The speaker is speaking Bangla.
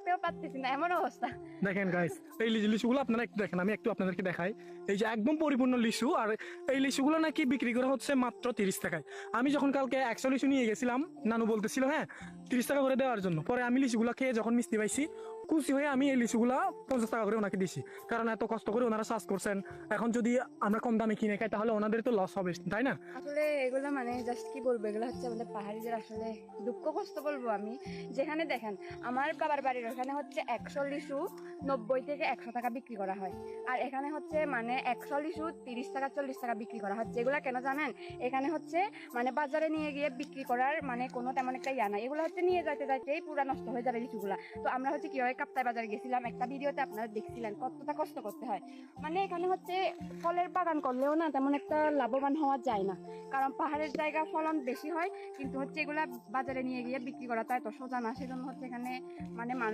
রাখতেও পারতেছি না, এমন অবস্থা। দেখেন গাইস, এই লিচুগুলো আপনারা একটু দেখেন, আমি একটু আপনাদেরকে দেখাই। এই যে একদম পরিপূর্ণ লিচু, আর এই লিচুগুলো নাকি বিক্রি করা হচ্ছে মাত্র 30 টাকায়। আমি যখন কালকে 100 লিচু নিয়ে গেছিলাম, নানু বলতেছিল হ্যাঁ 30 টাকা করে দেওয়ার জন্য। পরে আমি লিচুগুলো খেয়ে যখন মিষ্টি পাইছি, খুশি হয়ে আমি এই লিচুগুলা 50 টাকা করে ওনাকে দিছি। কারণ এত কষ্ট করে ওনারা চাষ করছেন, এখন যদি আমরা কম দামে কিনে খাই তাহলে ওনাদের তো লস হবে, তাই না? আসলে এগুলো মানে জাস্ট কি বলবো, এগুলো হচ্ছে আমাদের পাহাড়িদের আসলে দুঃখ কষ্ট বলবো আমি। যেখানে দেখেন আমার বাবার বাড়ির ওখানে হচ্ছে 100 লিচু 90 থেকে 100 টাকা বিক্রি করা হয়, আর এখানে হচ্ছে মানে 100 লিচু 30 টাকা 40 টাকা বিক্রি করা হচ্ছে। এগুলা কেন জানেন? এখানে হচ্ছে মানে বাজারে নিয়ে গিয়ে বিক্রি করার মানে কোনো তেমন একটা ইয়া নাই। এগুলো হচ্ছে নিয়ে যাইতে যাইতেই পুরা নষ্ট হয়ে যাবে লিচুগুলা। তো আমরা হচ্ছে কি হয়, কাপ্তাই বাজারে গেছিলাম, একটা ভিডিওতে আপনারা দেখছিলেন কতটা কষ্ট করতে হয়। মানে এখানে হচ্ছে ফলের বাগান করলেও না তেমন একটা লাভবান হওয়া যায় না, কারণ পাহাড়ের জায়গা ফলন বেশি হয়, কিন্তু হচ্ছে এগুলা বাজারে নিয়ে গিয়ে বিক্রি করা তাই তো সোজা না। সেজন্য হচ্ছে এখানে মানে মানুষ